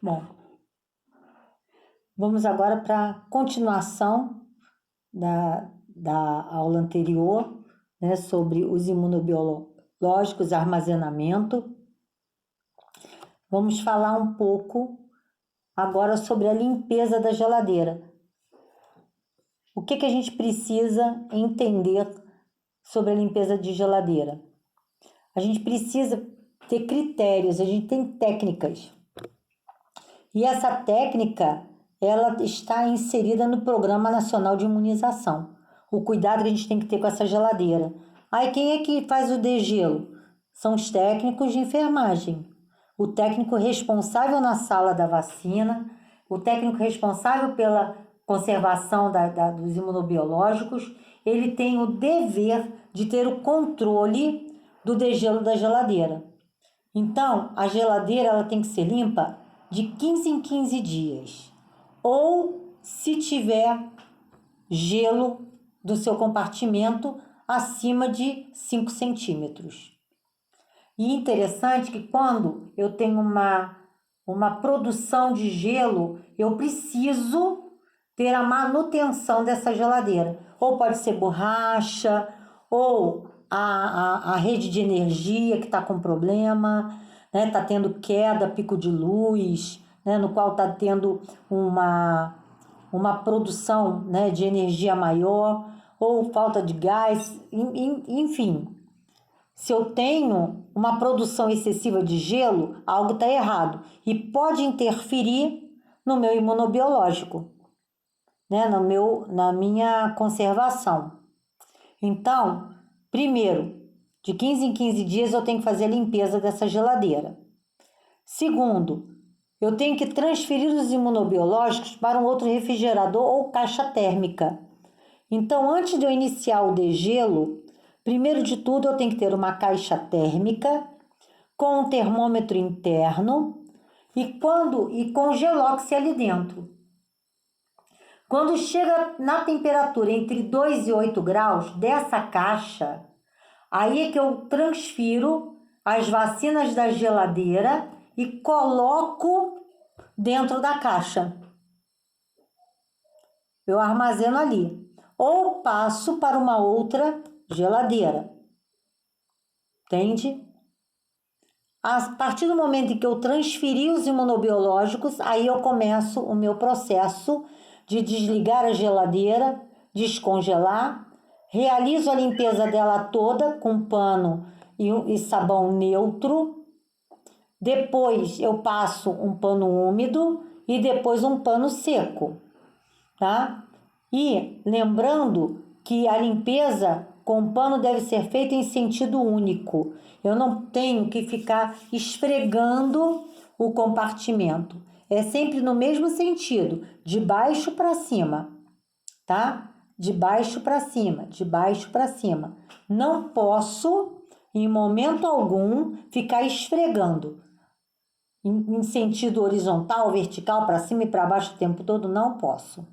Bom, vamos agora para a continuação da aula anterior, né, sobre os imunobiológicos, armazenamento. Vamos falar um pouco agora sobre a limpeza da geladeira. O que a gente precisa entender sobre a limpeza de geladeira? A gente precisa ter critérios, a gente tem técnicas. E essa técnica, ela está inserida no Programa Nacional de Imunização. O cuidado que a gente tem que ter com essa geladeira. Aí quem é que faz o degelo? São os técnicos de enfermagem. O técnico responsável na sala da vacina, o técnico responsável pela conservação dos imunobiológicos, ele tem o dever de ter o controle do degelo da geladeira. Então, a geladeira ela tem que ser limpa de 15 em 15 dias. Ou, se tiver gelo do seu compartimento acima de 5 centímetros. E interessante que quando eu tenho uma produção de gelo, eu preciso ter a manutenção dessa geladeira. Ou pode ser borracha, ou a rede de energia que está com problema, né? Está tendo queda, pico de luz, né? No qual está tendo uma produção, né, de energia maior, ou falta de gás, enfim. Se eu tenho uma produção excessiva de gelo, algo está errado e pode interferir no meu imunobiológico, né? Na minha conservação. Então, primeiro, de 15 em 15 dias eu tenho que fazer a limpeza dessa geladeira. Segundo, eu tenho que transferir os imunobiológicos para um outro refrigerador ou caixa térmica. Então, antes de eu iniciar o degelo, primeiro de tudo eu tenho que ter uma caixa térmica com um termômetro interno e com gelox ali dentro. Quando chega na temperatura entre 2 e 8 graus dessa caixa, aí é que eu transfiro as vacinas da geladeira e coloco dentro da caixa. Eu armazeno ali. Ou passo para uma outra geladeira. Entende? A partir do momento em que eu transferi os imunobiológicos, aí eu começo o meu processo de desligar a geladeira, descongelar, realizo a limpeza dela toda com pano e sabão neutro. Depois eu passo um pano úmido e depois um pano seco, tá? E lembrando que a limpeza com pano deve ser feita em sentido único. Eu não tenho que ficar esfregando o compartimento. É sempre no mesmo sentido, de baixo para cima, tá? De baixo para cima, de baixo para cima. Não posso, em momento algum, ficar esfregando. Em sentido horizontal, vertical, para cima e para baixo o tempo todo, não posso.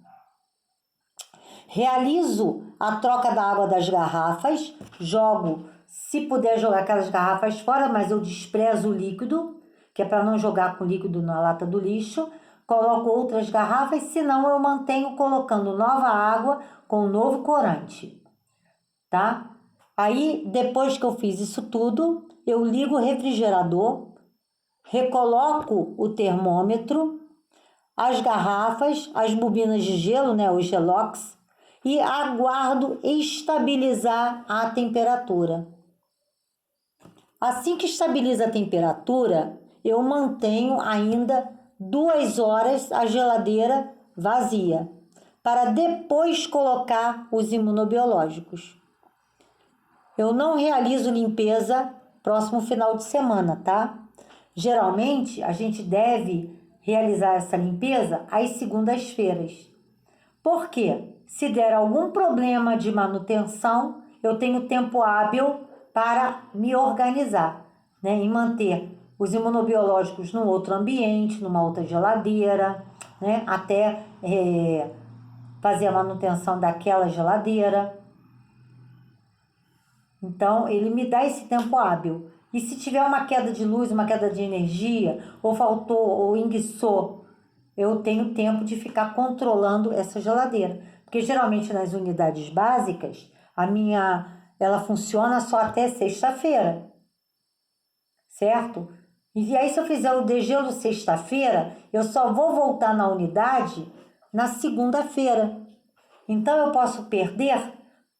Realizo a troca da água das garrafas, jogo, se puder jogar aquelas garrafas fora, mas eu desprezo o líquido, que é para não jogar com líquido na lata do lixo. Coloco outras garrafas, senão eu mantenho colocando nova água com novo corante, tá? Aí, depois que eu fiz isso tudo, eu ligo o refrigerador, recoloco o termômetro, as garrafas, as bobinas de gelo, né, o gelox, e aguardo estabilizar a temperatura. Assim que estabiliza a temperatura, eu mantenho ainda 2 horas a geladeira vazia, para depois colocar os imunobiológicos. Eu não realizo limpeza próximo final de semana, tá? Geralmente, a gente deve realizar essa limpeza às segundas-feiras. Por quê? Se der algum problema de manutenção, eu tenho tempo hábil para me organizar, né? E manter os imunobiológicos num outro ambiente, numa outra geladeira, né? Até fazer a manutenção daquela geladeira. Então, ele me dá esse tempo hábil. E se tiver uma queda de luz, uma queda de energia, ou faltou, ou enguiçou, eu tenho tempo de ficar controlando essa geladeira. Porque geralmente nas unidades básicas, ela funciona só até sexta-feira, certo? E aí se eu fizer o degelo sexta-feira, eu só vou voltar na unidade na segunda-feira. Então eu posso perder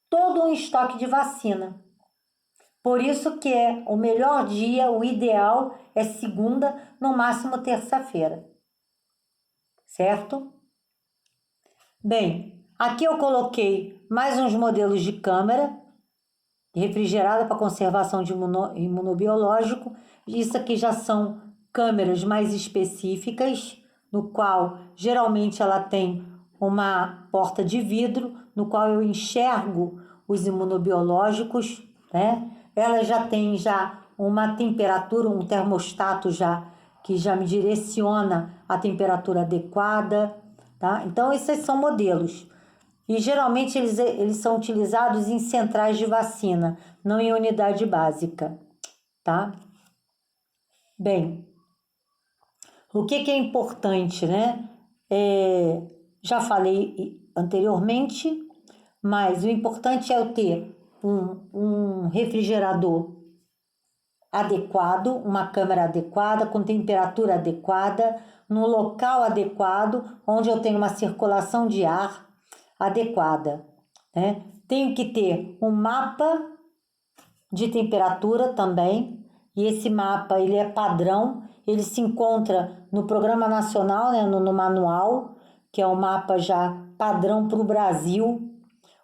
todo um estoque de vacina. Por isso que é o melhor dia, o ideal é segunda, no máximo terça-feira. Certo? Bem, aqui eu coloquei mais uns modelos de câmera refrigerada para conservação de imunobiológico. Isso aqui já são câmeras mais específicas, no qual geralmente ela tem uma porta de vidro, no qual eu enxergo os imunobiológicos, né? Ela já tem uma temperatura, um termostato que já me direciona a temperatura adequada, tá? Então esses são modelos. E geralmente eles são utilizados em centrais de vacina, não em unidade básica, tá? Bem, o que é importante, né? Já falei anteriormente, mas o importante é eu ter um refrigerador adequado, uma câmera adequada, com temperatura adequada, no local adequado, onde eu tenho uma circulação de ar adequada, né? Tenho que ter um mapa de temperatura também, e esse mapa ele é padrão, ele se encontra no Programa Nacional, né, no manual, que é um mapa já padrão para o Brasil,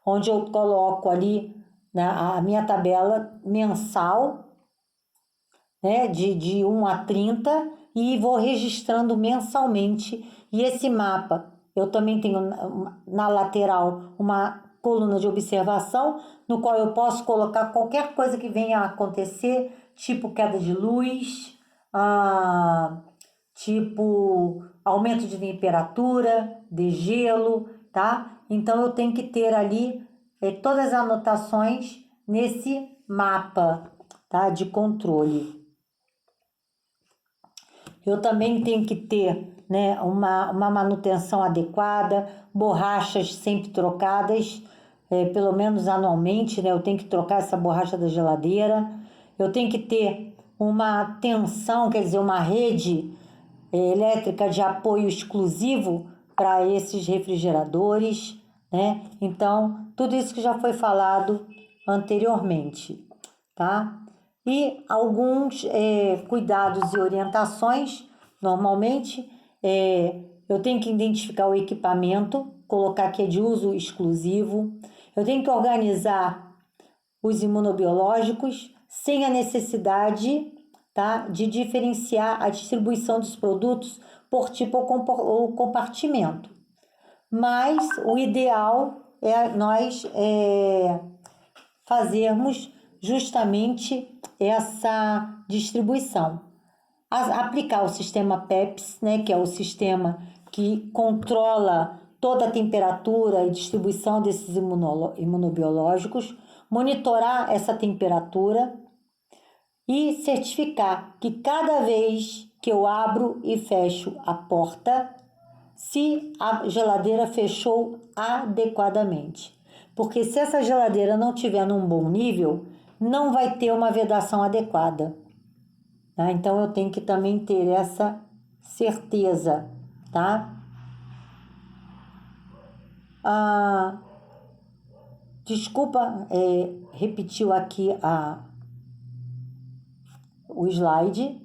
onde eu coloco ali, né, a minha tabela mensal, né, de 1 a 30, e vou registrando mensalmente. E esse mapa, eu também tenho na lateral uma coluna de observação, no qual eu posso colocar qualquer coisa que venha a acontecer, tipo queda de luz, tipo aumento de temperatura, de gelo, tá? Então eu tenho que ter ali todas as anotações nesse mapa, tá? De controle. Eu também tenho que ter, né, uma manutenção adequada, borrachas sempre trocadas, pelo menos anualmente, né? Eu tenho que trocar essa borracha da geladeira. Eu tenho que ter uma tensão, quer dizer, uma rede elétrica de apoio exclusivo para esses refrigeradores, né? Então, tudo isso que já foi falado anteriormente, tá? E alguns cuidados e orientações, normalmente, eu tenho que identificar o equipamento, colocar que é de uso exclusivo, eu tenho que organizar os imunobiológicos sem a necessidade, tá, de diferenciar a distribuição dos produtos por tipo ou compartimento. Mas o ideal é nós fazermos justamente essa distribuição. Aplicar o sistema PEPS, né, que é o sistema que controla toda a temperatura e distribuição desses imunobiológicos, monitorar essa temperatura e certificar que cada vez que eu abro e fecho a porta, se a geladeira fechou adequadamente. Porque se essa geladeira não tiver num bom nível, não vai ter uma vedação adequada. Tá? Então eu tenho que também ter essa certeza, tá? Desculpa, repetiu aqui o slide,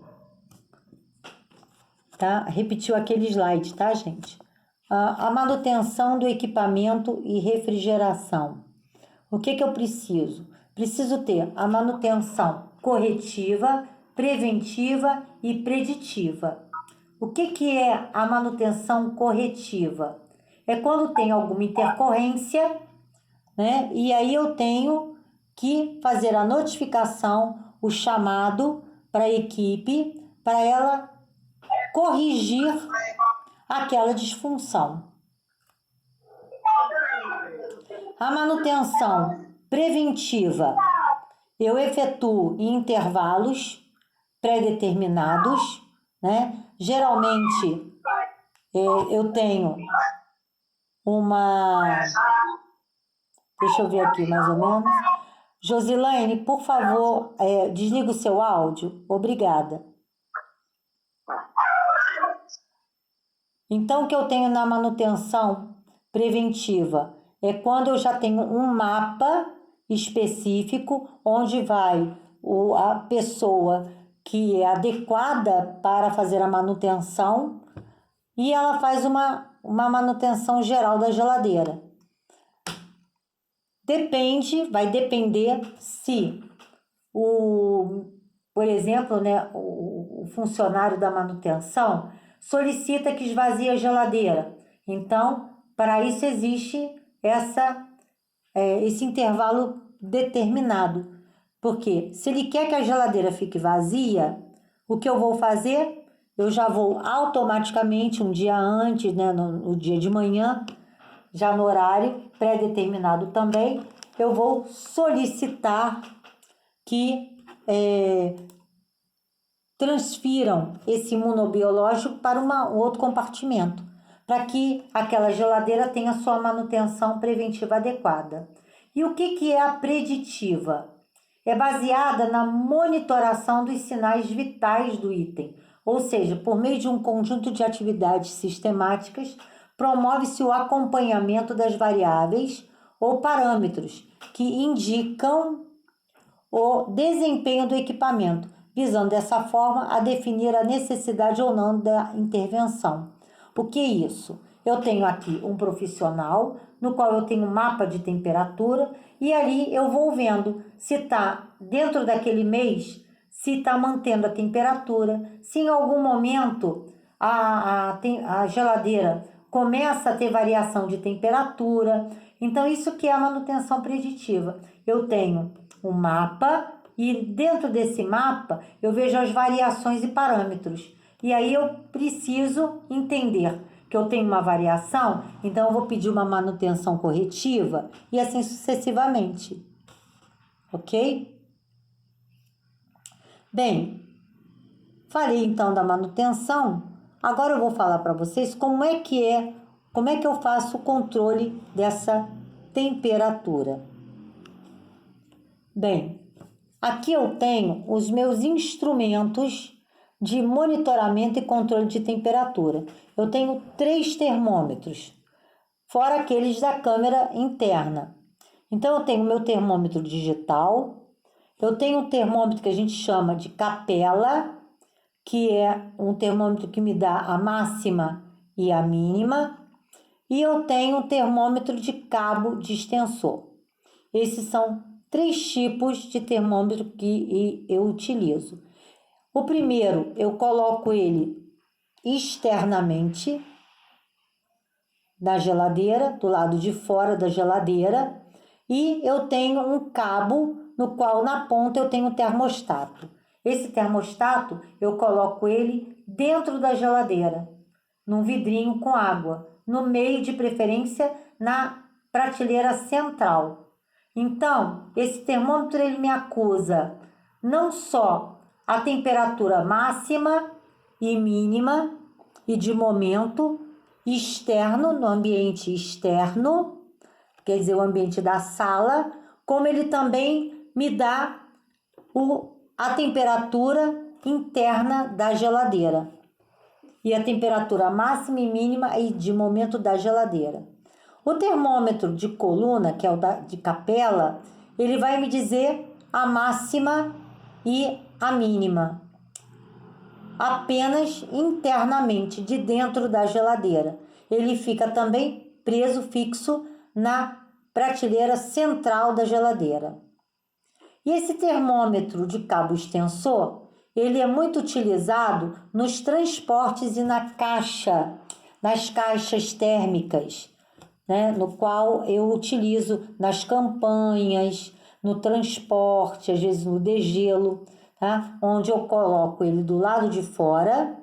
tá? Repetiu aquele slide, tá, gente? A manutenção do equipamento e refrigeração. O que eu preciso? Preciso ter a manutenção corretiva, preventiva e preditiva. O que é a manutenção corretiva? É quando tem alguma intercorrência, né? E aí eu tenho que fazer a notificação, o chamado para a equipe, para ela corrigir aquela disfunção. A manutenção preventiva eu efetuo em intervalos pré-determinados, né? Geralmente, eu tenho uma... Deixa eu ver aqui, mais ou menos. Josilaine, por favor, desliga o seu áudio. Obrigada. Então, o que eu tenho na manutenção preventiva é quando eu já tenho um mapa específico onde vai a pessoa que é adequada para fazer a manutenção e ela faz uma manutenção geral da geladeira. Vai depender se por exemplo, né, o funcionário da manutenção solicita que esvazie a geladeira. Então, para isso existe esse intervalo determinado. Porque se ele quer que a geladeira fique vazia, o que eu vou fazer? Eu já vou automaticamente, um dia antes, né, no dia de manhã, já no horário pré-determinado também, eu vou solicitar que transfiram esse imunobiológico para um outro compartimento, para que aquela geladeira tenha sua manutenção preventiva adequada. E o que é a preditiva? É baseada na monitoração dos sinais vitais do item, ou seja, por meio de um conjunto de atividades sistemáticas, promove-se o acompanhamento das variáveis ou parâmetros que indicam o desempenho do equipamento, visando dessa forma a definir a necessidade ou não da intervenção. O que é isso? Eu tenho aqui um profissional, no qual eu tenho um mapa de temperatura, e ali eu vou vendo se está dentro daquele mês, se está mantendo a temperatura, se em algum momento a geladeira começa a ter variação de temperatura. Então, isso que é a manutenção preditiva. Eu tenho um mapa e dentro desse mapa eu vejo as variações e parâmetros. E aí eu preciso entender que eu tenho uma variação, então eu vou pedir uma manutenção corretiva e assim sucessivamente. Ok? Bem, falei então da manutenção. Agora eu vou falar para vocês como é que eu faço o controle dessa temperatura. Bem, aqui eu tenho os meus instrumentos de monitoramento e controle de temperatura. Eu tenho 3 termômetros, fora aqueles da câmera interna. Então, eu tenho o meu termômetro digital, eu tenho um termômetro que a gente chama de capela, que é um termômetro que me dá a máxima e a mínima, e eu tenho um termômetro de cabo de extensor. Esses são 3 tipos de termômetro que eu utilizo. O primeiro, eu coloco ele externamente na geladeira, do lado de fora da geladeira, e eu tenho um cabo no qual na ponta eu tenho um termostato. Esse termostato eu coloco ele dentro da geladeira, num vidrinho com água, no meio, de preferência na prateleira central. Então, esse termômetro ele me acusa não só a temperatura máxima e mínima e de momento externo, no ambiente externo, quer dizer, o ambiente da sala, como ele também me dá a temperatura interna da geladeira e a temperatura máxima e mínima e de momento da geladeira. O termômetro de coluna, que é o de capela, ele vai me dizer a máxima e a mínima, apenas internamente, de dentro da geladeira. Ele fica também preso, fixo, na prateleira central da geladeira. E esse termômetro de cabo extensor, ele é muito utilizado nos transportes e nas caixas térmicas, né? No qual eu utilizo nas campanhas, no transporte, às vezes no degelo, tá? Onde eu coloco ele do lado de fora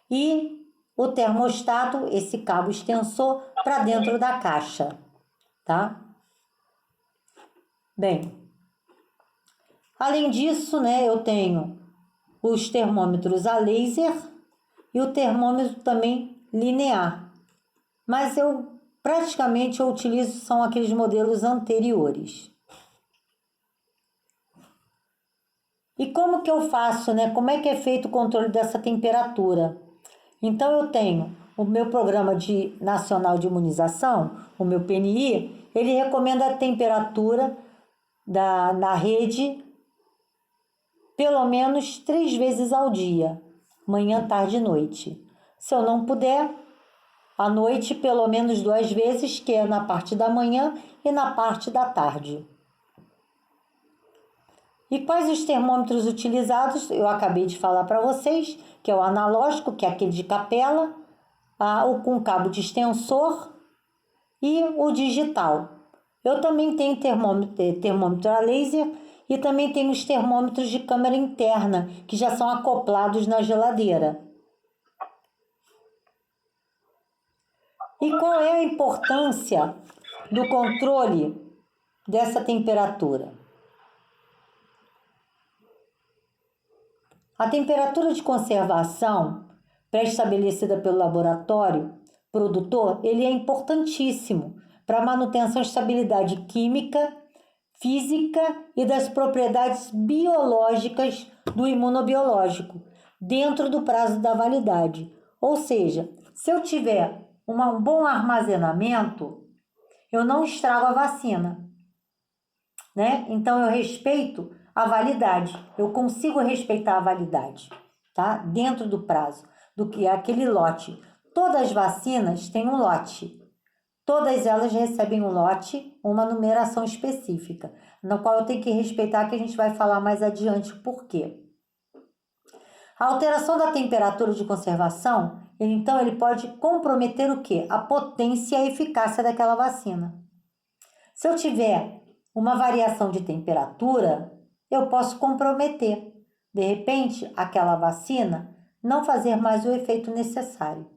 e o termostato, esse cabo extensor, para dentro da caixa, tá? Bem, Além disso, né, eu tenho os termômetros a laser e o termômetro também linear. Mas praticamente eu utilizo são aqueles modelos anteriores. E como que eu faço, né? Como é que é feito o controle dessa temperatura? Então eu tenho o meu programa nacional de imunização, o meu PNI, ele recomenda a temperatura na rede pelo menos 3 vezes ao dia, manhã, tarde e noite. Se eu não puder, à noite pelo menos 2 vezes, que é na parte da manhã e na parte da tarde. E quais os termômetros utilizados? Eu acabei de falar para vocês, que é o analógico, que é aquele de capela, o com cabo de extensor e o digital. Eu também tenho termômetro a laser e também tenho os termômetros de câmara interna, que já são acoplados na geladeira. E qual é a importância do controle dessa temperatura? A temperatura de conservação pré-estabelecida pelo laboratório produtor, ele é importantíssimo para a manutenção e estabilidade química, física e das propriedades biológicas do imunobiológico, dentro do prazo da validade. Ou seja, se eu tiver um bom armazenamento, eu não estrago a vacina, né? Então eu respeito a validade, eu consigo respeitar a validade, tá? Dentro do prazo, do que é aquele lote. Todas as vacinas têm um lote, todas elas recebem um lote, uma numeração específica, no qual eu tenho que respeitar, que a gente vai falar mais adiante o porquê. A alteração da temperatura de conservação, então ele pode comprometer o quê? A potência e a eficácia daquela vacina. Se eu tiver uma variação de temperatura, eu posso comprometer, de repente, aquela vacina não fazer mais o efeito necessário,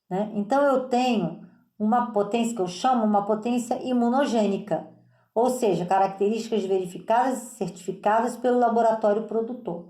né? Então eu tenho uma potência que eu chamo uma potência imunogênica, ou seja, características verificadas e certificadas pelo laboratório produtor.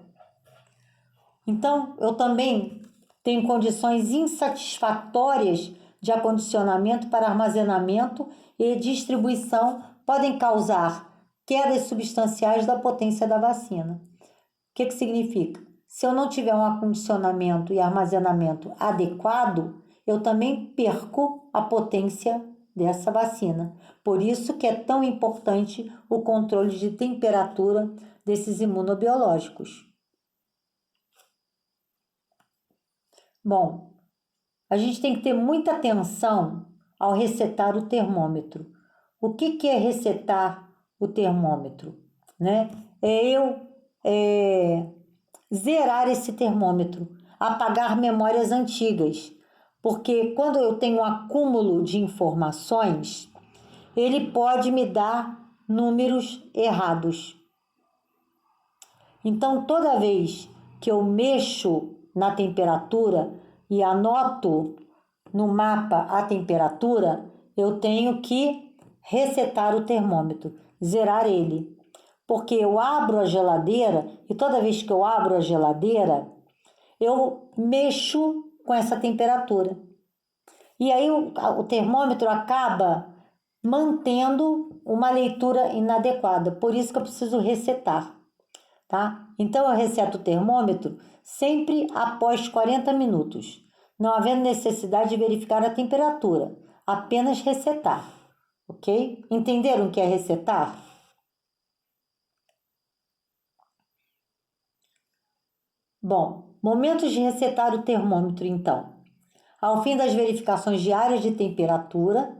Então, eu também tenho condições insatisfatórias de acondicionamento para armazenamento e distribuição, podem causar quedas substanciais da potência da vacina. O que significa? Se eu não tiver um acondicionamento e armazenamento adequado, eu também perco a potência dessa vacina. Por isso que é tão importante o controle de temperatura desses imunobiológicos. Bom, a gente tem que ter muita atenção ao resetar o termômetro. O que é resetar o termômetro, né? Zerar esse termômetro, apagar memórias antigas, porque quando eu tenho um acúmulo de informações, ele pode me dar números errados. Então, toda vez que eu mexo na temperatura e anoto no mapa a temperatura, eu tenho que resetar o termômetro, zerar ele. Porque eu abro a geladeira e toda vez que eu abro a geladeira, eu mexo com essa temperatura. E aí o termômetro acaba mantendo uma leitura inadequada. Por isso que eu preciso resetar, tá? Então eu reseto o termômetro sempre após 40 minutos, não havendo necessidade de verificar a temperatura, apenas resetar, ok? Entenderam o que é resetar? Bom, momentos de resetar o termômetro, então. Ao fim das verificações diárias de temperatura,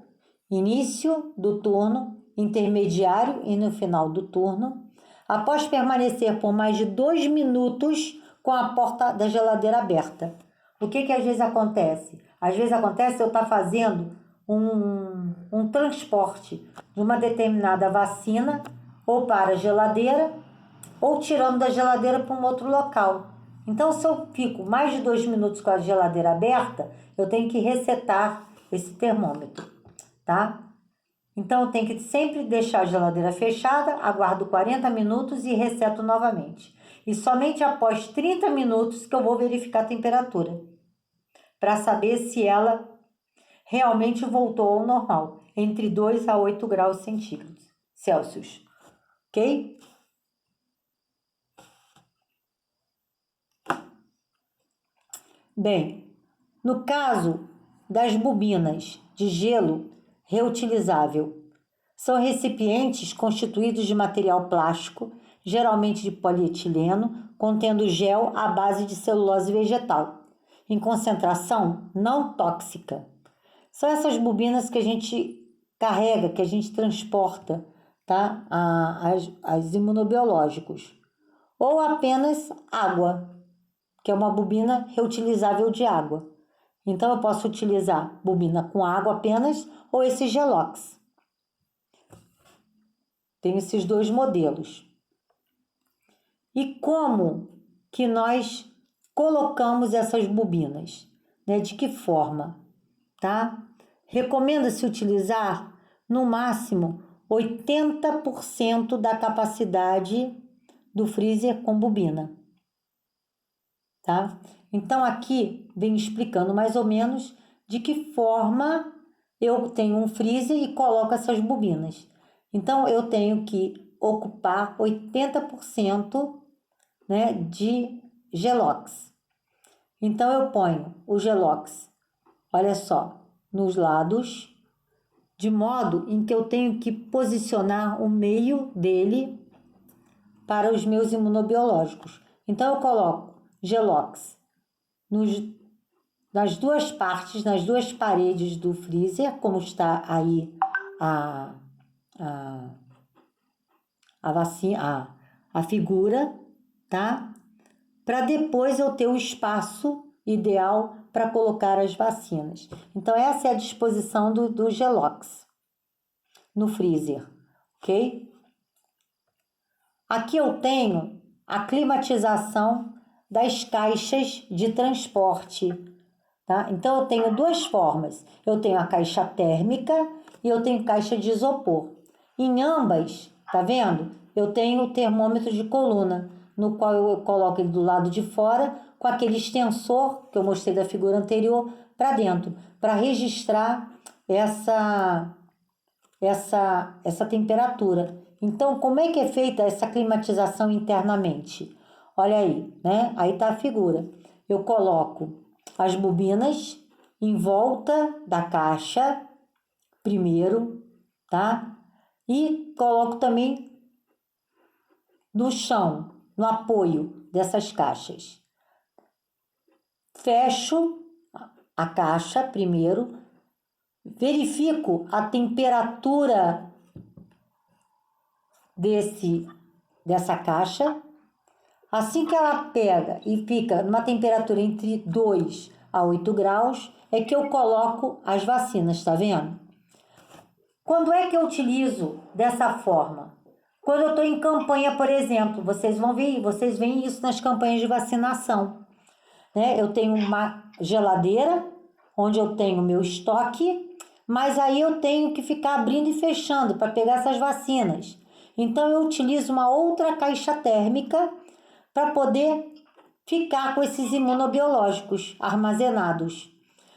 início do turno, intermediário e no final do turno, após permanecer por mais de 2 minutos com a porta da geladeira aberta. O que às vezes acontece? Às vezes acontece eu estar fazendo um transporte de uma determinada vacina ou para a geladeira ou tirando da geladeira para um outro local. Então, se eu fico mais de 2 minutos com a geladeira aberta, eu tenho que resetar esse termômetro, tá? Então, eu tenho que sempre deixar a geladeira fechada, aguardo 40 minutos e reseto novamente. E somente após 30 minutos que eu vou verificar a temperatura, para saber se ela realmente voltou ao normal, entre 2 a 8 graus Celsius, ok? Bem, no caso das bobinas de gelo reutilizável, são recipientes constituídos de material plástico, geralmente de polietileno, contendo gel à base de celulose vegetal, em concentração não tóxica. São essas bobinas que a gente carrega, que a gente transporta, tá? As imunobiológicos. Ou apenas água, que é uma bobina reutilizável de água. Então, eu posso utilizar bobina com água apenas ou esse Gelox. Tem esses dois modelos. E como que nós colocamos essas bobinas? Né? De que forma? Tá? Recomenda-se utilizar no máximo 80% da capacidade do freezer com bobina. Tá? Então, aqui vem explicando mais ou menos de que forma eu tenho um freezer e coloco essas bobinas. Então, eu tenho que ocupar 80%, né, de Gelox. Então, eu ponho o Gelox, olha só, nos lados, de modo em que eu tenho que posicionar o meio dele para os meus imunobiológicos. Então, eu coloco Gelox nas duas partes, nas duas paredes do freezer, como está aí a figura, tá? Para depois eu ter o espaço ideal para colocar as vacinas. Então, essa é a disposição do Gelox no freezer, ok? Aqui eu tenho a climatização das caixas de transporte, tá? Então, eu tenho duas formas. Eu tenho a caixa térmica e eu tenho caixa de isopor. Em ambas, tá vendo? Eu tenho o termômetro de coluna, no qual eu coloco ele do lado de fora, com aquele extensor que eu mostrei da figura anterior, para dentro, para registrar essa temperatura. Então, como é que é feita essa climatização internamente? Olha aí, né? Aí tá a figura. Eu coloco as bobinas em volta da caixa, primeiro, tá? E coloco também no chão, no apoio dessas caixas. Fecho a caixa primeiro, verifico a temperatura dessa caixa. Assim que ela pega e fica numa temperatura entre 2 a 8 graus, é que eu coloco as vacinas, tá vendo? Quando é que eu utilizo dessa forma? Quando eu estou em campanha, por exemplo, vocês veem isso nas campanhas de vacinação, né? Eu tenho uma geladeira onde eu tenho meu estoque, mas aí eu tenho que ficar abrindo e fechando para pegar essas vacinas. Então, eu utilizo uma outra caixa térmica para poder ficar com esses imunobiológicos armazenados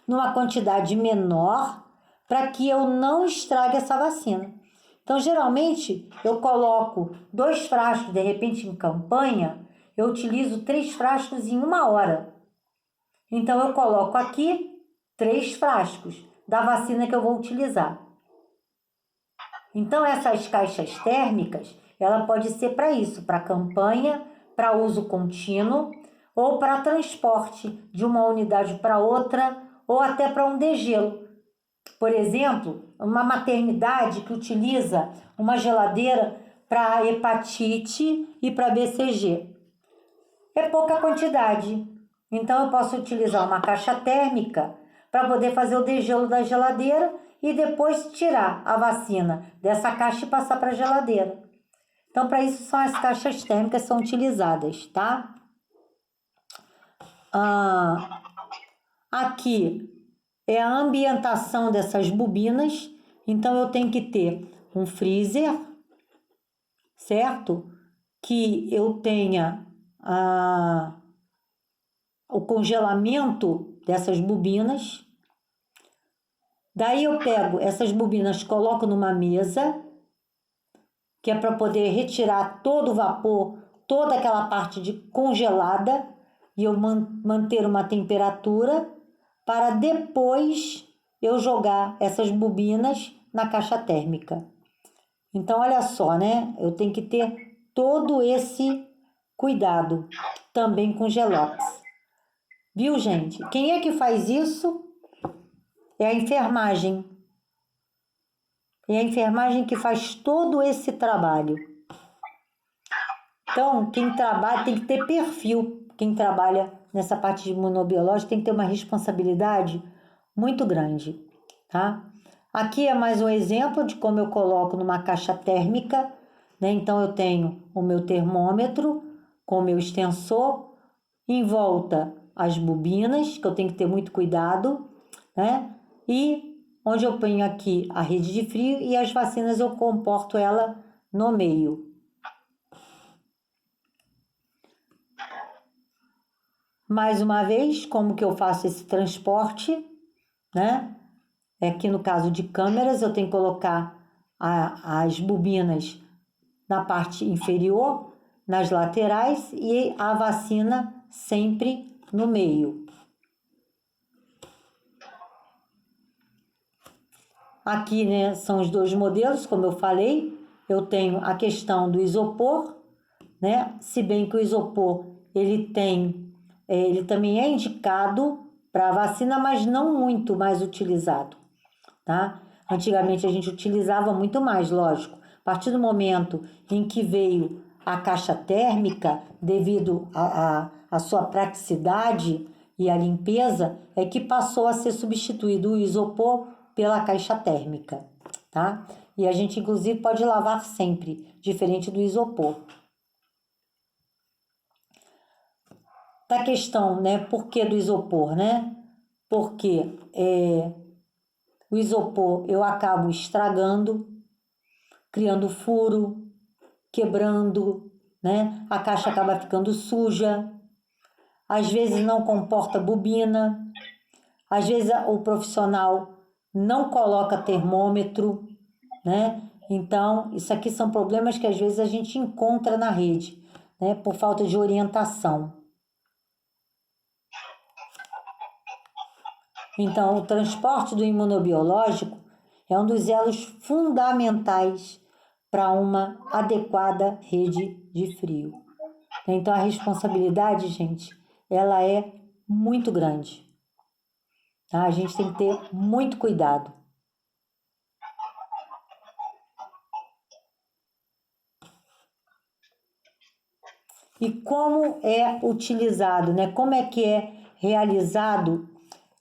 numa quantidade menor para que eu não estrague essa vacina. Então, geralmente, eu coloco 2 frascos, de repente, em campanha, eu utilizo 3 frascos em 1 hora. Então, eu coloco aqui 3 frascos da vacina que eu vou utilizar. Então, essas caixas térmicas, ela pode ser para isso, para campanha, para uso contínuo, ou para transporte de uma unidade para outra, ou até para um degelo. Por exemplo, uma maternidade que utiliza uma geladeira para hepatite e para BCG. É pouca quantidade. Então, eu posso utilizar uma caixa térmica para poder fazer o degelo da geladeira e depois tirar a vacina dessa caixa e passar para a geladeira. Então, para isso são as caixas térmicas que são utilizadas, tá? Aqui é a ambientação dessas bobinas, Então, eu tenho que ter um freezer, certo? Que eu tenha o congelamento dessas bobinas. Daí eu pego essas bobinas, coloco numa mesa, que é para poder retirar todo o vapor, toda aquela parte de congelada, e eu manter uma temperatura para depois eu jogar essas bobinas na caixa térmica. Então, olha só, né? Eu tenho que ter todo esse cuidado também com gelox. Viu, gente? Quem é que faz isso? É a enfermagem. É a enfermagem que faz todo esse trabalho. Então, quem trabalha tem que ter perfil. Quem trabalha nessa parte de imunobiológica tem que ter uma responsabilidade muito grande, tá? Aqui é mais um exemplo de como eu coloco numa caixa térmica, né? Então, eu tenho o meu termômetro com o meu extensor, em volta as bobinas, que eu tenho que ter muito cuidado, né? E onde eu ponho aqui a rede de frio e as vacinas eu comporto ela no meio. Mais uma vez, como que eu faço esse transporte, né? Aqui no caso de câmeras, eu tenho que colocar as bobinas na parte inferior, nas laterais e a vacina sempre no meio. Aqui, né, são os dois modelos, como eu falei. Eu tenho a questão do isopor, né? Se bem que o isopor, ele também é indicado para vacina, mas não muito mais utilizado, tá? Antigamente a gente utilizava muito mais, lógico. A partir do momento em que veio a caixa térmica, devido à sua praticidade e à limpeza, é que passou a ser substituído o isopor pela caixa térmica, tá? E a gente, inclusive, pode lavar sempre, diferente do isopor. Da questão, né? Por que do isopor, né? Porque o isopor eu acabo estragando, criando furo, quebrando, né? A caixa acaba ficando suja, às vezes não comporta bobina, às vezes o profissional não coloca termômetro, né? Então, isso aqui são problemas que às vezes a gente encontra na rede, né? Por falta de orientação. Então, o transporte do imunobiológico é um dos elos fundamentais para uma adequada rede de frio. Então, a responsabilidade, gente, ela é muito grande, tá? A gente tem que ter muito cuidado. E como é utilizado, né? Como é que é realizado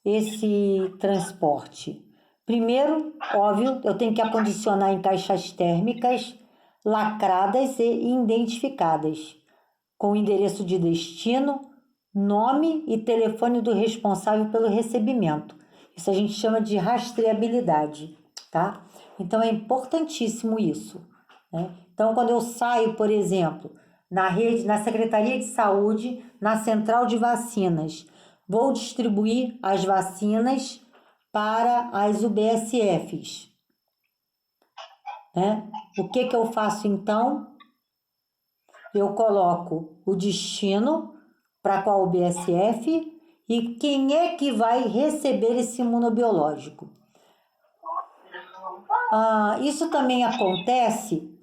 esse transporte? Primeiro, óbvio, eu tenho que acondicionar em caixas térmicas lacradas e identificadas, com endereço de destino, nome e telefone do responsável pelo recebimento. Isso a gente chama de rastreabilidade, tá? Então é importantíssimo isso, né? Então, quando eu saio, por exemplo, na rede, na Secretaria de Saúde, na central de vacinas, vou distribuir as vacinas para as UBSFs, né? O que eu faço então? Eu coloco o destino para qual UBSF e quem é que vai receber esse imunobiológico. Isso também acontece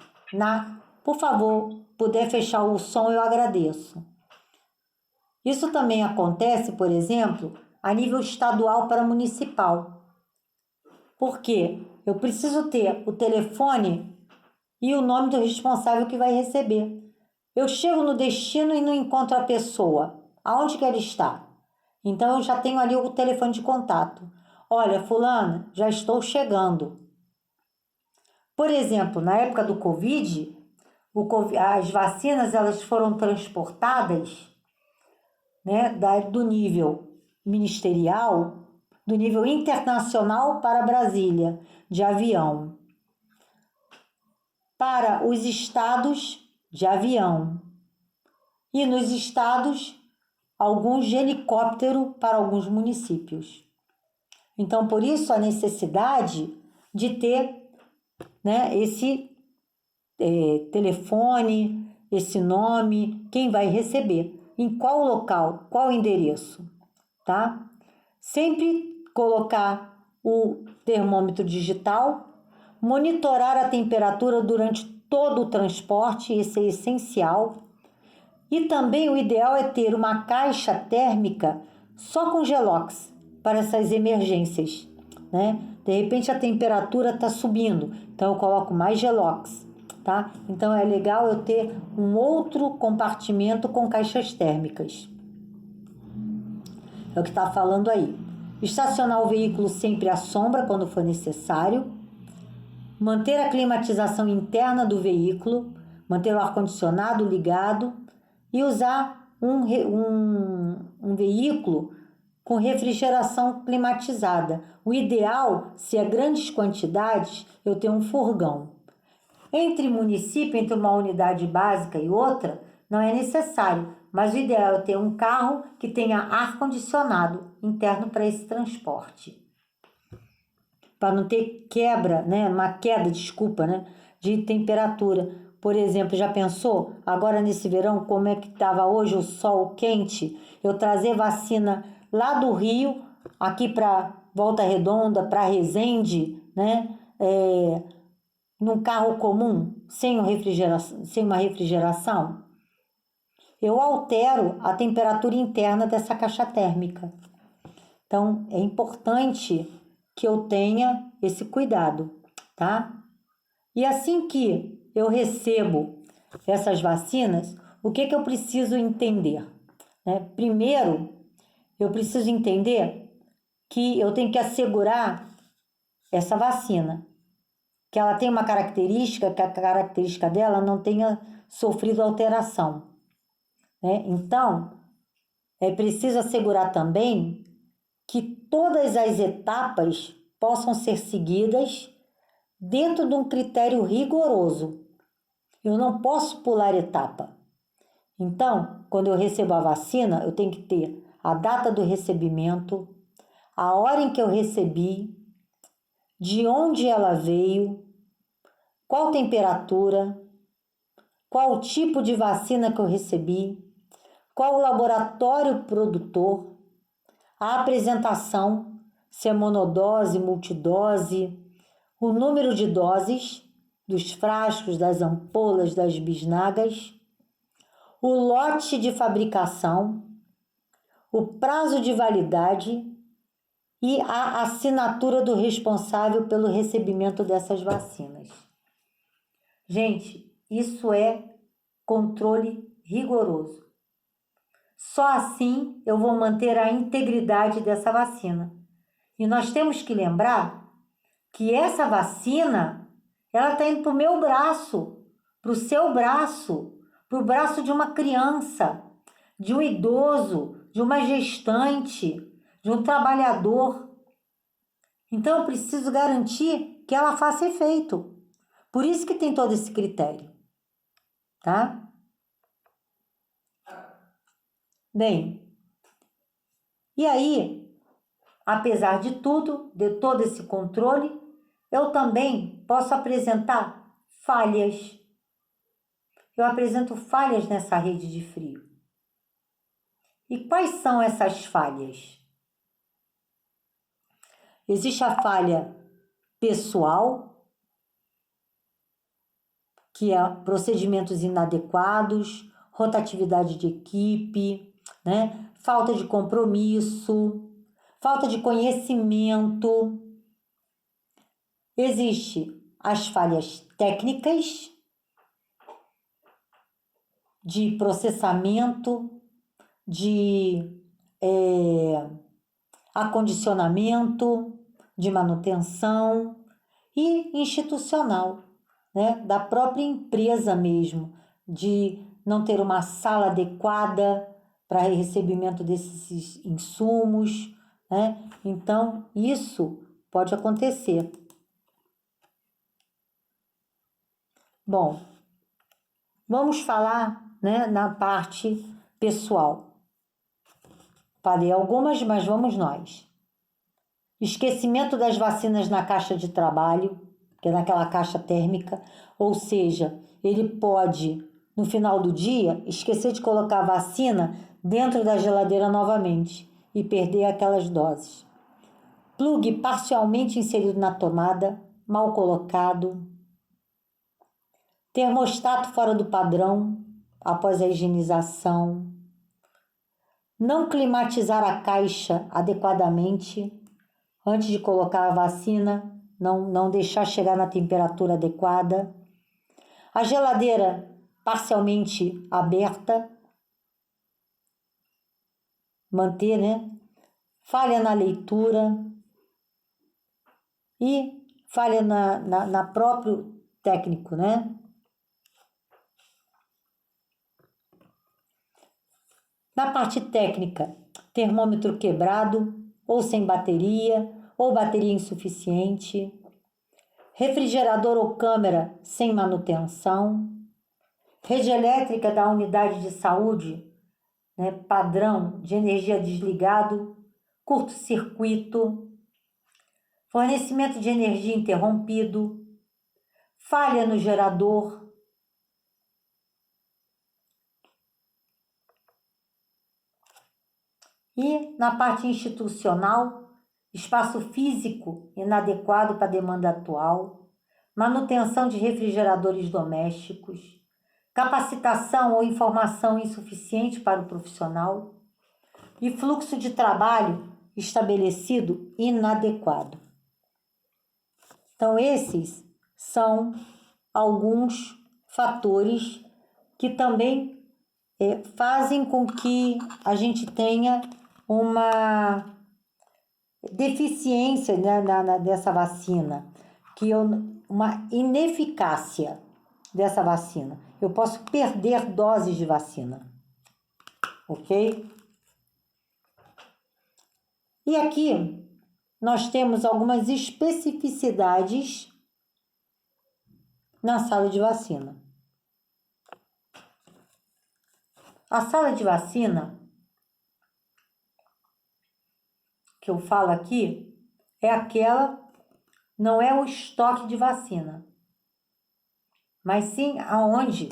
Por favor, puder fechar o som, eu agradeço. Isso também acontece, por exemplo, a nível estadual para municipal. Por quê? Eu preciso ter o telefone e o nome do responsável que vai receber. Eu chego no destino e não encontro a pessoa. Aonde que ela está? Então, eu já tenho ali o telefone de contato. Olha, fulana, já estou chegando. Por exemplo, na época do Covid, as vacinas elas foram transportadas, né, do nível ministerial do nível internacional para Brasília, de avião. Para os estados, de avião. E nos estados, alguns de helicóptero para alguns municípios. Então, por isso, a necessidade de ter, né, esse telefone, esse nome, quem vai receber, em qual local, qual endereço, tá? Sempre colocar o termômetro digital, monitorar a temperatura durante todo o transporte, isso é essencial. E também o ideal é ter uma caixa térmica só com gelox para essas emergências, né? De repente a temperatura está subindo, então eu coloco mais gelox, tá? Então é legal eu ter um outro compartimento com caixas térmicas. É o que está falando aí. Estacionar o veículo sempre à sombra quando for necessário. Manter a climatização interna do veículo, manter o ar-condicionado ligado e usar um veículo com refrigeração climatizada. O ideal, se é grandes quantidades, eu tenho um furgão. Entre município, entre uma unidade básica e outra, não é necessário, mas o ideal é ter um carro que tenha ar-condicionado interno para esse transporte. Para não ter quebra, né? Uma queda, desculpa, né? De temperatura. Por exemplo, já pensou? Agora nesse verão, como é que estava hoje o sol quente? Eu trazer vacina lá do Rio, aqui para Volta Redonda, para Resende, né? Num carro comum, sem uma refrigeração, eu altero a temperatura interna dessa caixa térmica. Então, é importante que eu tenha esse cuidado, tá? E assim que eu recebo essas vacinas, o que eu preciso entender? Né? Primeiro, eu preciso entender que eu tenho que assegurar essa vacina, que ela tem uma característica, que a característica dela não tenha sofrido alteração, né? Então, é preciso assegurar também que todas as etapas possam ser seguidas dentro de um critério rigoroso. Eu não posso pular etapa. Então, quando eu recebo a vacina, eu tenho que ter a data do recebimento, a hora em que eu recebi, de onde ela veio, qual temperatura, qual tipo de vacina que eu recebi, qual o laboratório produtor, a apresentação, se é monodose, multidose, o número de doses dos frascos, das ampolas, das bisnagas, o lote de fabricação, o prazo de validade e a assinatura do responsável pelo recebimento dessas vacinas. Gente, isso é controle rigoroso. Só assim eu vou manter a integridade dessa vacina. E nós temos que lembrar que essa vacina, ela está indo para o meu braço, para o seu braço, para o braço de uma criança, de um idoso, de uma gestante, de um trabalhador. Então, eu preciso garantir que ela faça efeito. Por isso que tem todo esse critério, tá? Bem, e aí, apesar de tudo, de todo esse controle, eu também posso apresentar falhas. Eu apresento falhas nessa rede de frio. E quais são essas falhas? Existe a falha pessoal, que é procedimentos inadequados, rotatividade de equipe, né? Falta de compromisso, falta de conhecimento. Existe as falhas técnicas, de processamento, de acondicionamento, de manutenção e institucional, né? Da própria empresa mesmo, de não ter uma sala adequada para recebimento desses insumos, né? Então, isso pode acontecer. Bom, vamos falar, né, na parte pessoal. Falei algumas, mas vamos nós. Esquecimento das vacinas na caixa de trabalho, que é naquela caixa térmica, ou seja, ele pode, no final do dia, esquecer de colocar a vacina dentro da geladeira novamente e perder aquelas doses. Plug parcialmente inserido na tomada, mal colocado. Termostato fora do padrão, após a higienização. Não climatizar a caixa adequadamente antes de colocar a vacina, não deixar chegar na temperatura adequada. A geladeira parcialmente aberta, manter, né? Falha na leitura e falha na próprio técnico, né? Na parte técnica, termômetro quebrado, ou sem bateria, ou bateria insuficiente. Refrigerador ou câmera sem manutenção. Rede elétrica da unidade de saúde, né, padrão de energia desligado, curto-circuito, fornecimento de energia interrompido, falha no gerador. E na parte institucional, espaço físico inadequado para a demanda atual, manutenção de refrigeradores domésticos, capacitação ou informação insuficiente para o profissional e fluxo de trabalho estabelecido inadequado. Então, esses são alguns fatores que também fazem com que a gente tenha uma deficiência, né, dessa vacina, uma ineficácia dessa vacina. Eu posso perder doses de vacina, ok? E aqui nós temos algumas especificidades na sala de vacina. A sala de vacina que eu falo aqui é aquela, não é o estoque de vacina, mas sim aonde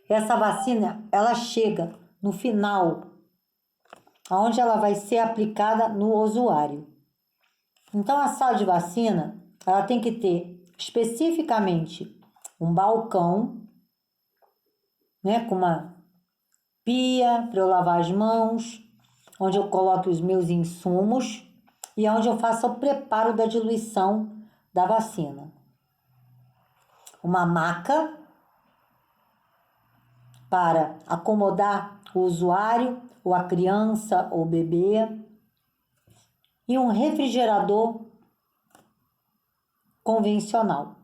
essa vacina ela chega no final, aonde ela vai ser aplicada no usuário. Então a sala de vacina ela tem que ter especificamente um balcão, né, com uma pia para eu lavar as mãos, onde eu coloco os meus insumos e onde eu faço o preparo da diluição da vacina. Uma maca para acomodar o usuário, ou a criança, ou o bebê, e um refrigerador convencional,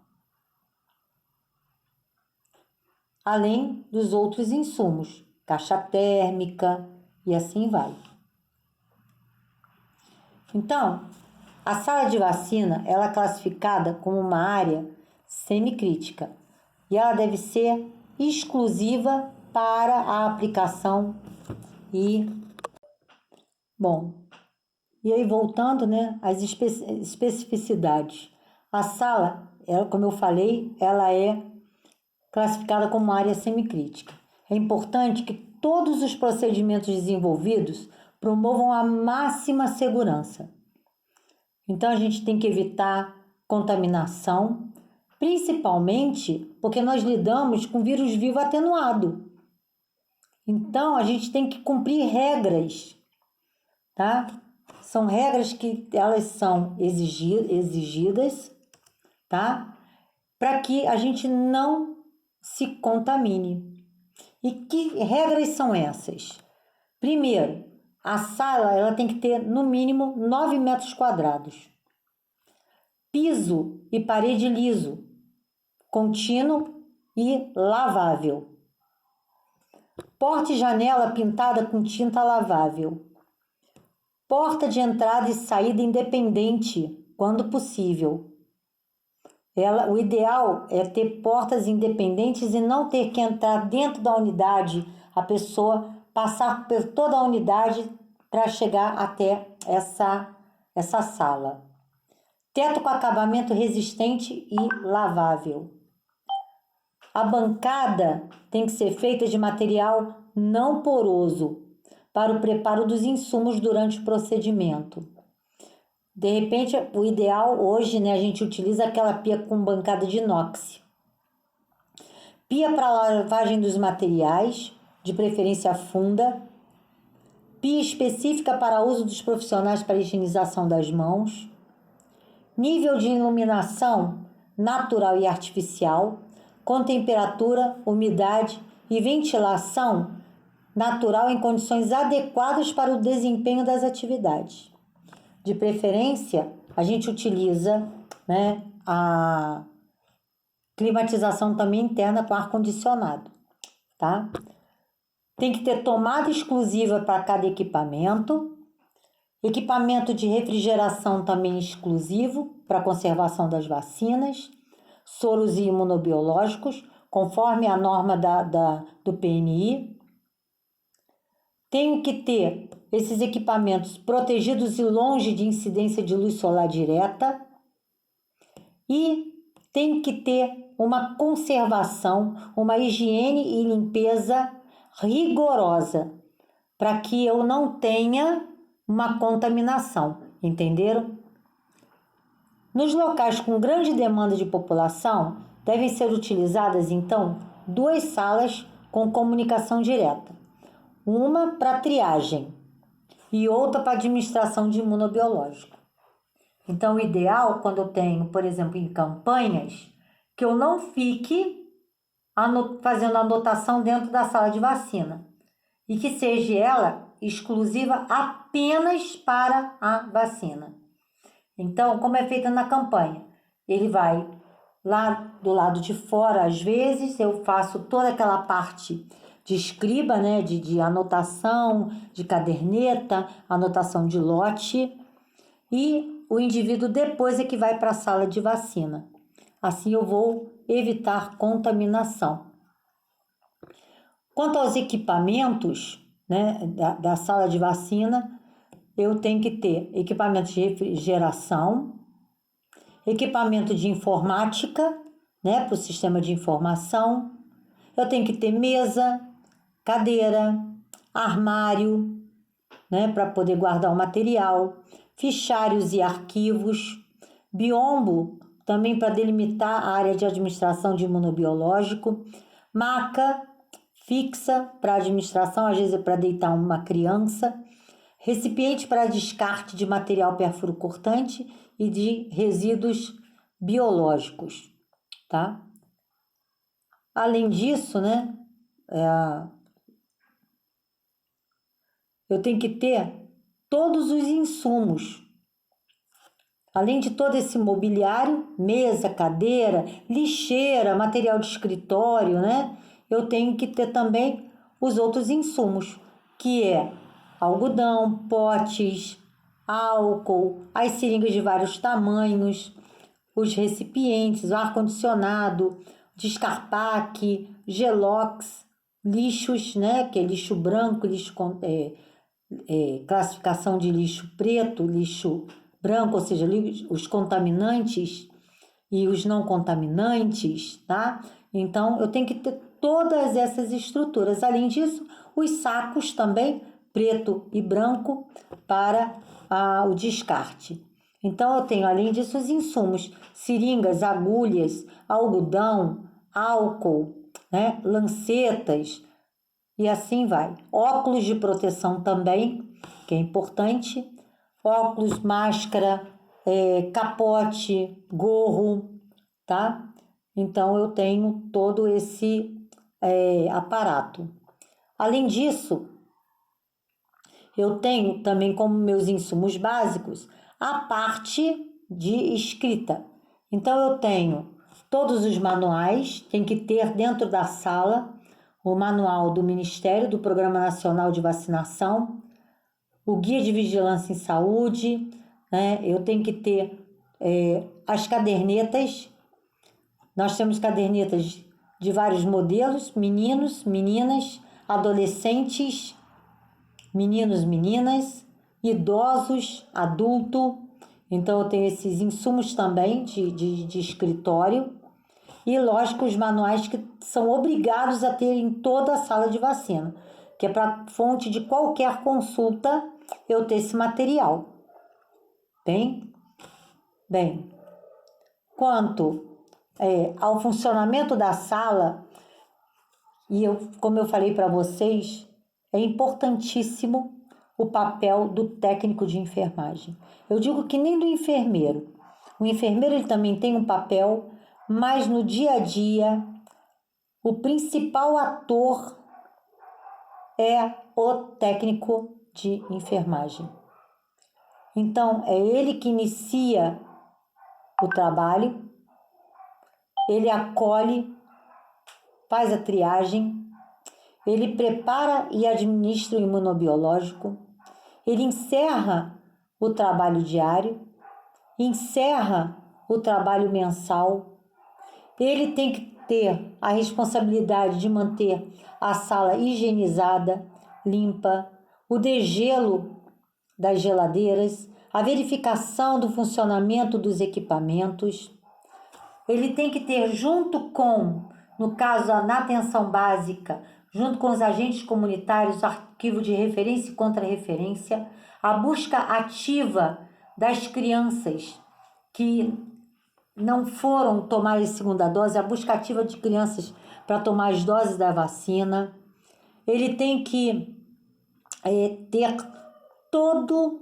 além dos outros insumos, caixa térmica e assim vai. Então, a sala de vacina ela é classificada como uma área semicrítica e ela deve ser exclusiva para a aplicação bom, e aí voltando, né, às especificidades. A sala, ela, como eu falei, ela é classificada como área semicrítica. É importante que todos os procedimentos desenvolvidos promovam a máxima segurança. Então, a gente tem que evitar contaminação, principalmente porque nós lidamos com vírus vivo atenuado. Então, a gente tem que cumprir regras, tá? São regras que elas são exigidas, tá? Para que a gente não se contamine. E que regras são essas? Primeiro, a sala ela tem que ter no mínimo 9 metros quadrados. Piso e parede liso, contínuo e lavável. Porta e janela pintada com tinta lavável. porta de entrada e saída independente, quando possível. O ideal é ter portas independentes e não ter que entrar dentro da unidade, a pessoa passar por toda a unidade para chegar até essa sala. Teto com acabamento resistente e lavável. A bancada tem que ser feita de material não poroso para o preparo dos insumos durante o procedimento. De repente, o ideal hoje, né, a gente utiliza aquela pia com bancada de inox. Pia para lavagem dos materiais, de preferência funda. Pia específica para uso dos profissionais para higienização das mãos. Nível de iluminação natural e artificial, com temperatura, umidade e ventilação natural em condições adequadas para o desempenho das atividades. De preferência, a gente utiliza, né, a climatização também interna com ar-condicionado, tá? Tem que ter tomada exclusiva para cada equipamento de refrigeração também exclusivo para conservação das vacinas, soros e imunobiológicos, conforme a norma do PNI. Tenho que ter esses equipamentos protegidos e longe de incidência de luz solar direta. E tem que ter uma conservação, uma higiene e limpeza rigorosa, para que eu não tenha uma contaminação, entenderam? Nos locais com grande demanda de população, devem ser utilizadas, então, 2 salas com comunicação direta. Uma para triagem e outra para administração de imunobiológico. Então, o ideal, quando eu tenho, por exemplo, em campanhas, que eu não fique fazendo anotação dentro da sala de vacina e que seja ela exclusiva apenas para a vacina. Então, como é feita na campanha? Ele vai lá do lado de fora, às vezes, eu faço toda aquela parte de escriba, né, de anotação, de caderneta, anotação de lote, e o indivíduo depois é que vai para a sala de vacina. Assim eu vou evitar contaminação. Quanto aos equipamentos, né, da sala de vacina, eu tenho que ter equipamento de refrigeração, equipamento de informática, né, para o sistema de informação. Eu tenho que ter mesa, cadeira, armário, né, para poder guardar o material, fichários e arquivos, biombo, também para delimitar a área de administração de imunobiológico, maca fixa para administração, às vezes é para deitar uma criança, recipiente para descarte de material perfuro-cortante e de resíduos biológicos, tá? Além disso, né, eu tenho que ter todos os insumos. Além de todo esse mobiliário, mesa, cadeira, lixeira, material de escritório, né? Eu tenho que ter também os outros insumos, que é algodão, potes, álcool, as seringas de vários tamanhos, os recipientes, o ar-condicionado, descarpaque, gelox, lixos, né? Que é lixo branco, lixo classificação de lixo preto, lixo branco, ou seja, os contaminantes e os não contaminantes, tá? Então, eu tenho que ter todas essas estruturas. Além disso, os sacos também, preto e branco, para o descarte. Então, eu tenho, além disso, os insumos, seringas, agulhas, algodão, álcool, né? Lancetas, e assim vai. Óculos de proteção também, que é importante. Óculos, máscara, capote, gorro, tá? Então, eu tenho todo esse aparato. Além disso, eu tenho também como meus insumos básicos a parte de escrita. Então, eu tenho todos os manuais, tem que ter dentro da sala o manual do Ministério do Programa Nacional de Vacinação, o guia de vigilância em saúde, né? Eu tenho que ter as cadernetas. Nós temos cadernetas de vários modelos, meninos, meninas, adolescentes, meninos, meninas, idosos, adulto. Então, eu tenho esses insumos também de escritório. E, lógico, os manuais que são obrigados a ter em toda a sala de vacina, que é para fonte de qualquer consulta eu ter esse material. Bem, quanto ao funcionamento da sala, e como eu falei para vocês, é importantíssimo o papel do técnico de enfermagem. Eu digo que nem do enfermeiro. O enfermeiro ele também tem um papel, mas no dia a dia, o principal ator é o técnico de enfermagem. Então, é ele que inicia o trabalho, ele acolhe, faz a triagem, ele prepara e administra o imunobiológico, ele encerra o trabalho diário, encerra o trabalho mensal, ele tem que ter a responsabilidade de manter a sala higienizada, limpa, o degelo das geladeiras, a verificação do funcionamento dos equipamentos. Ele tem que ter junto com, no caso, na atenção básica, junto com os agentes comunitários, arquivo de referência e contra-referência, a busca ativa das crianças que não foram tomar a segunda dose, a busca ativa de crianças para tomar as doses da vacina. Ele tem que ter todo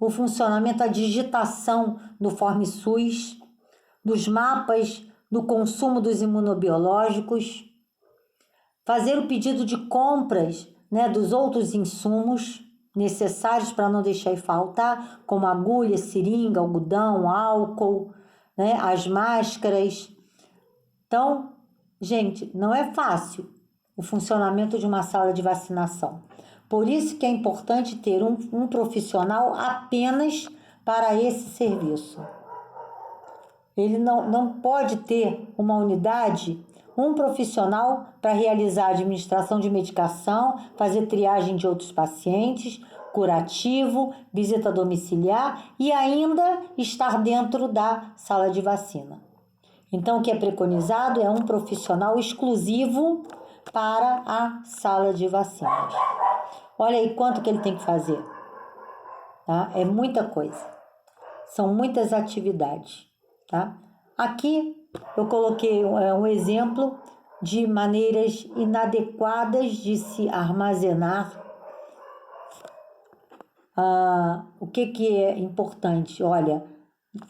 o funcionamento, a digitação do Form SUS, dos mapas do consumo dos imunobiológicos, fazer o pedido de compras, né, dos outros insumos necessários para não deixar faltar, como agulha, seringa, algodão, álcool, né, as máscaras. Então, gente, não é fácil o funcionamento de uma sala de vacinação. Por isso que é importante ter um profissional apenas para esse serviço. Ele não pode ter uma unidade, um profissional para realizar a administração de medicação, fazer triagem de outros pacientes, curativo, visita domiciliar e ainda estar dentro da sala de vacina. Então, o que é preconizado é um profissional exclusivo para a sala de vacinas. Olha aí quanto que ele tem que fazer, tá? É muita coisa. São muitas atividades, tá? Aqui eu coloquei um exemplo de maneiras inadequadas de se armazenar. O que é importante? Olha,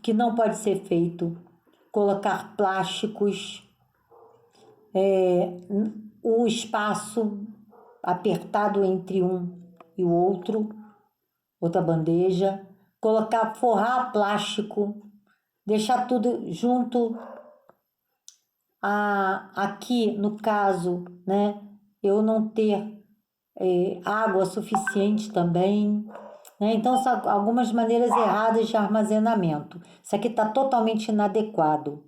que não pode ser feito, colocar plásticos, o espaço apertado entre um e o outro, outra bandeja, forrar plástico, deixar tudo junto. Aqui, no caso, né, eu não ter água suficiente também, né? Então, são algumas maneiras erradas de armazenamento. Isso aqui está totalmente inadequado.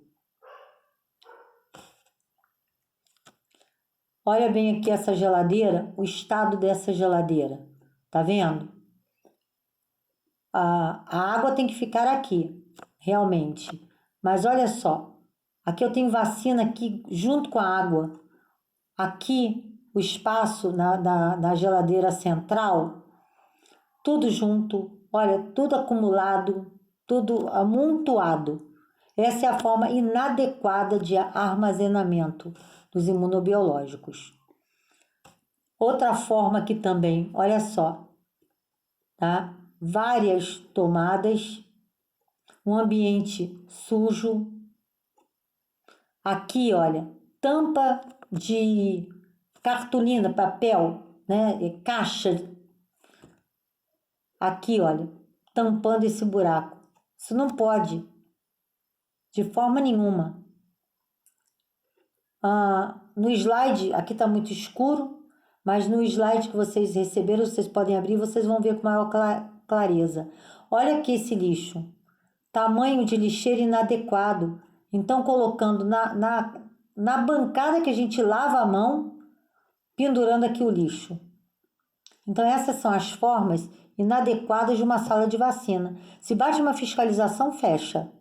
Olha bem aqui essa geladeira, o estado dessa geladeira. Tá vendo? A água tem que ficar aqui, realmente. Mas olha só, aqui eu tenho vacina aqui junto com a água. Aqui, o espaço na geladeira central, tudo junto, olha, tudo acumulado, tudo amontoado. Essa é a forma inadequada de armazenamento dos imunobiológicos. Outra forma aqui também, olha só, tá? Várias tomadas, um ambiente sujo. Aqui, olha, tampa de cartolina, papel, né? Caixa. Aqui, olha, tampando esse buraco. Isso não pode, de forma nenhuma. No slide, aqui está muito escuro, mas no slide que vocês receberam, vocês podem abrir, vocês vão ver com maior clareza. Olha aqui esse lixo. Tamanho de lixeira inadequado. Então, colocando na bancada que a gente lava a mão, pendurando aqui o lixo. Então, essas são as formas inadequadas de uma sala de vacina. Se bate uma fiscalização, fecha.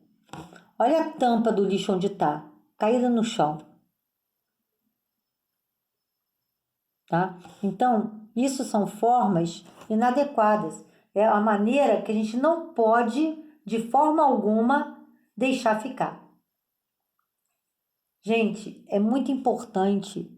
Olha a tampa do lixo onde está, caída no chão. Tá? Então, isso são formas inadequadas. É a maneira que a gente não pode, de forma alguma, deixar ficar. Gente, é muito importante